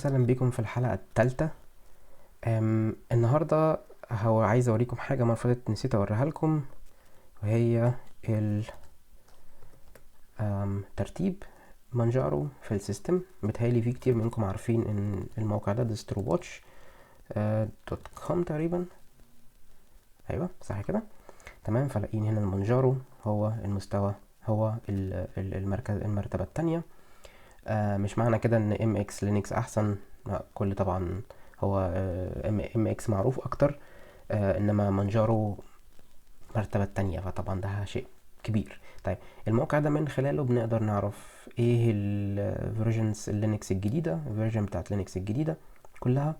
وسهلا بكم في الحلقة الثالثة. النهاردة عايز اوريكم حاجة المرة اللي فاتت نسيت اوريها لكم، وهي ترتيب مانجارو في السيستم. بتهيألي في كتير منكم عارفين ان الموقع ده DistroWatch.com تقريبا. ايوه صح كده، تمام. فلاقين هنا المانجارو هو المستوى، هو المرتبة التانية. مش معنى كده ان MX لينكس احسن، لا، كل طبعا هو MX معروف اكتر، انما مانجارو مرتبة تانية، فطبعا ده شيء كبير. طيب الموقع ده من خلاله بنقدر نعرف ايه الفيرجنز اللينكس الجديدة، الفيرجن بتاعت لينكس الجديدة كلها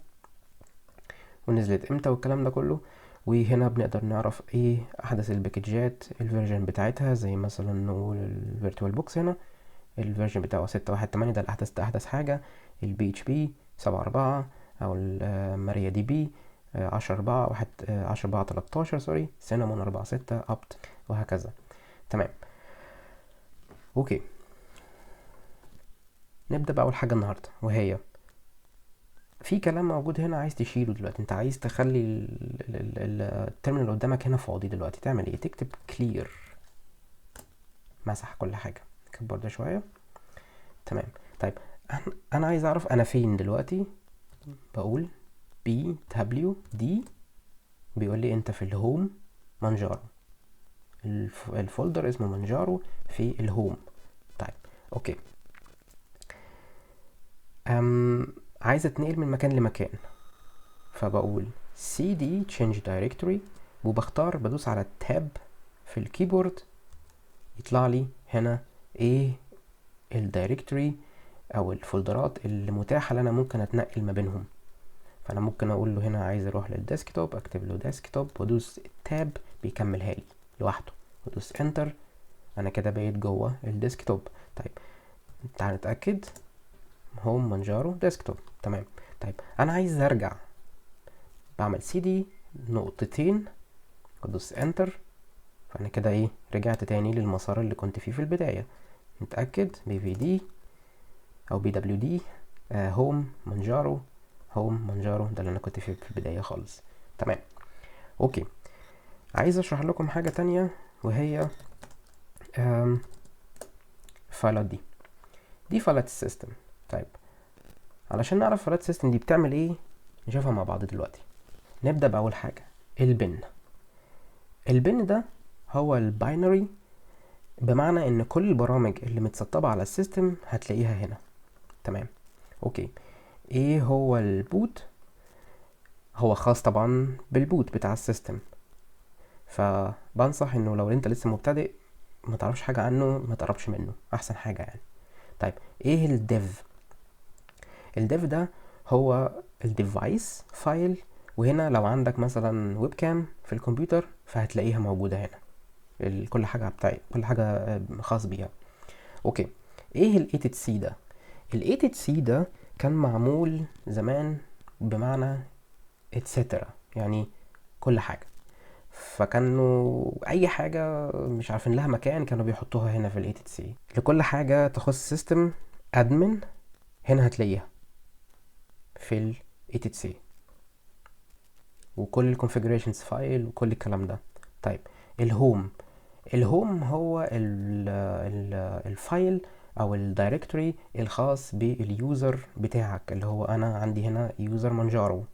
ونزلت امتى والكلام ده كله. وهنا بنقدر نعرف ايه احدث الباكجات الفيرجن بتاعتها، زي مثلا نقول الفيرتوال بوكس هنا الفيرجن بتاعه 6.1.8، ده احدث حاجة. البي اتش بي 7.4 او الماريا دي بي 10.4 10.4.13 سوري، سينامون 4.6 ابت، وهكذا. تمام، اوكي. نبدأ بأول حاجة النهاردة، وهي في كلام موجود هنا عايز تشيله دلوقتي. انت عايز تخلي الترمينال اللي قدامك هنا فاضي دلوقتي. تعمل ايه؟ تكتب clear، مسح كل حاجة. كبر ده شوية. تمام. طيب انا عايز اعرف انا فين دلوقتي. بقول BWD، بيقول لي انت في الهوم مانجارو، الفولدر اسمه مانجارو في الهوم. طيب اوكي. عايز اتنقل من مكان لمكان، فبقول cd change directory، وبختار بدوس على التاب في الكيبورد، يطلع لي هنا ايه الدايركتوري او الفولدرات اللي متاحة اللي انا ممكن اتنقل ما بينهم. فانا ممكن اقول له هنا عايز اروح للديسكتوب، اكتب له ديسكتوب وادوس التاب بيكملها لي لوحده، وادوس انتر، انا كده بقيت جوه الديسكتوب. طيب تعال نتاكد، هوم مانجارو ديسكتوب. تمام. طيب انا عايز ارجع، بعمل CD نقطتين وادوس انتر، فانا كده ايه رجعت تاني للمسار اللي كنت فيه في البدايه. نتاكد BVD او BWD هوم مانجارو، هوم مانجارو ده اللي انا كنت فيه في البدايه خالص. تمام اوكي. عايز اشرح لكم حاجه تانية، وهي الفايلات دي فايلات السيستم. طيب علشان نعرف فايلات السيستم دي بتعمل ايه نشوفها مع بعض دلوقتي. نبدا باول حاجه، البن ده هو الباينري، بمعنى ان كل البرامج اللي متسطبه على السيستم هتلاقيها هنا. تمام اوكي. ايه هو البوت؟ هو خاص طبعا بالبوت بتاع السيستم، فبنصح انه لو انت لسه مبتدئ ما تعرفش حاجه عنه ما تقربش منه، احسن حاجه يعني. طيب ايه الديف ده هو الديفايس فايل، وهنا لو عندك مثلا ويب كام في الكمبيوتر فهتلاقيها موجوده هنا، كل حاجه بتاعي، كل حاجه خاص بيها. اوكي. ايه الايتد سي ده؟ الايتد سي ده كان معمول زمان بمعنى اتسترا، يعني كل حاجه. فكانوا اي حاجه مش عارفين لها مكان كانوا بيحطوها هنا في الايتد سي. لكل حاجه تخص سيستم ادمن هنا هتلاقيها في الايتد سي، وكل الكونفيجريشنز فايل وكل الكلام ده. طيب الهوم هو الفايل او الدايركتوري الخاص باليوزر بتاعك، اللي هو انا عندي هنا يوزر مانجارو.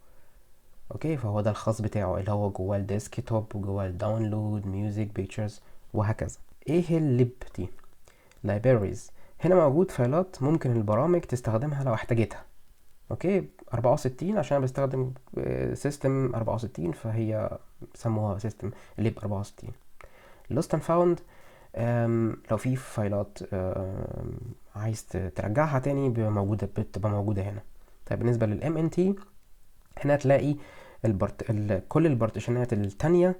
اوكي، فهو ده الخاص بتاعه اللي هو جواه الديسكتوب وجواه الداونلود ميوزك بيكتشرز وهكذا. ايه الليبتي لايبريز؟ هنا موجود فايلات ممكن البرامج تستخدمها لو احتاجتها. اوكي 64 عشان انا بستخدم سيستم 64، فهي سموها سيستم ليب 64. lost and found، لو في فايلات عايز ترجعها تاني بتبقى موجودة هنا. طيب بالنسبة للام ان تي، هنا هتلاقي كل البارتيشنات التانية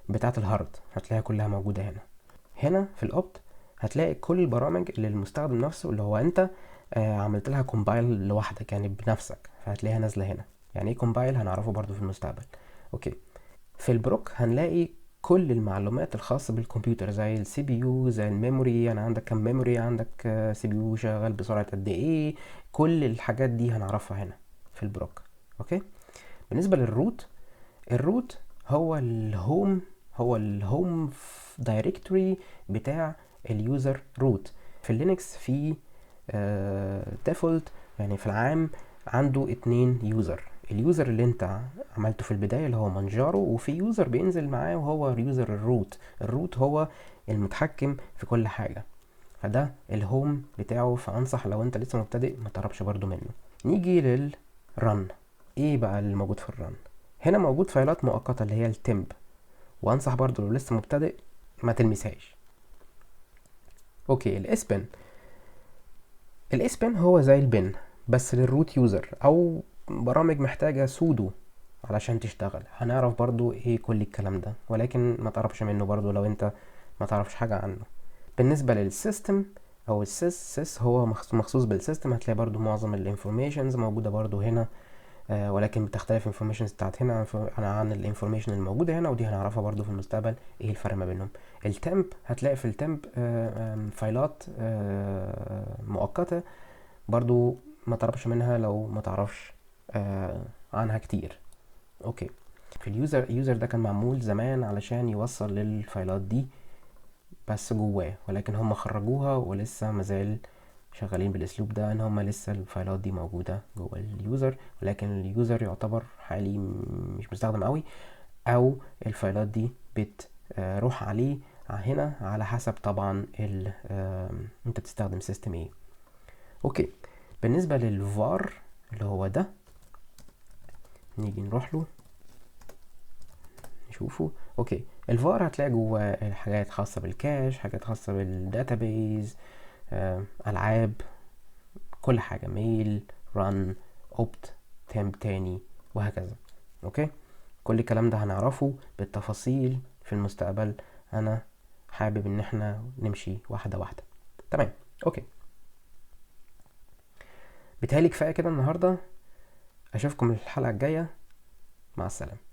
بتاعة الهارد هتلاقيها كلها موجودة هنا. هنا في الاوبت هتلاقي كل البرامج اللي المستخدم نفسه اللي هو انت عملت لها كومبايل لوحدك يعني بنفسك، فهتلاقيها نازلة هنا. يعني ايه كومبايل هنعرفه برضو في المستقبل. اوكي. في البروك هنلاقي كل المعلومات الخاصة بالكمبيوتر، زي السي بي يو، زي الميموري، يعني عندك كم ميموري، عندك سي بي يو شغال بسرعة قد ايه، كل الحاجات دي هنعرفها هنا. في البروك. اوكي. بالنسبه للروت، الروت هو الهوم دايركتوري بتاع اليوزر روت. في اللينكس في ديفولت يعني في العام عنده 2 يوزر. اليوزر اللي انت عملته في البداية اللي هو مانجارو، وفي يوزر بينزل معاه وهو يوزر الروت. الروت هو المتحكم في كل حاجة، فده الهوم بتاعه. فانصح لو انت لسه مبتدئ ما تقربش برضو منه. نيجي للرن. ايه بقى اللي موجود في الرن؟ هنا موجود فايلات مؤقتة اللي هي التمب، وانصح برضو لو لسه مبتدئ ما تلمسهاش. اوكي. الاسبن هو زي البن بس للروت يوزر، او برامج محتاجة سودو علشان تشتغل. هنعرف برضو ايه كل الكلام ده، ولكن ما تقربش منه برضو لو انت ما تعرفش حاجة عنه. بالنسبة للسيستم او السيس هو مخصوص بالسيستم. هتلاقي برضو معظم الانفورميشنز موجودة برضو هنا، ولكن بتختلف الانفورميشنز بتاعت هنا عن الانفورميشن الموجودة هنا، ودي هنعرفها برضو في المستقبل ايه الفرق ما بينهم. التمب هتلاقي في التمب فايلات مؤقتة برضو ما تقربش منها لو ما تعرفش عنها كتير. اوكي. في اليوزر ده كان معمول زمان علشان يوصل للفايلات دي بس جواه، ولكن هم خرجوها ولسه مازال شغالين بالاسلوب ده، ان هم لسه الفايلات دي موجودة جوه اليوزر، ولكن اليوزر يعتبر حالي مش مستخدم قوي، او الفايلات دي بتروح عليه هنا على حسب طبعا انت بتستخدم سيستم ايه. اوكي. بالنسبة للفار اللي هو ده، نيجي نروح له نشوفه. اوكي. الفار هتلاقي جواه حاجات خاصة بالكاش، حاجات خاصة بالداتابيز، العاب، كل حاجة، ميل، رن، اوبت، تمب تاني، وهكذا. اوكي. كل الكلام ده هنعرفه بالتفاصيل في المستقبل. انا حابب ان احنا نمشي واحدة واحدة. تمام. اوكي. بيتهيألي كفاية كده النهاردة. اشوفكم الحلقة الجاية. مع السلامة.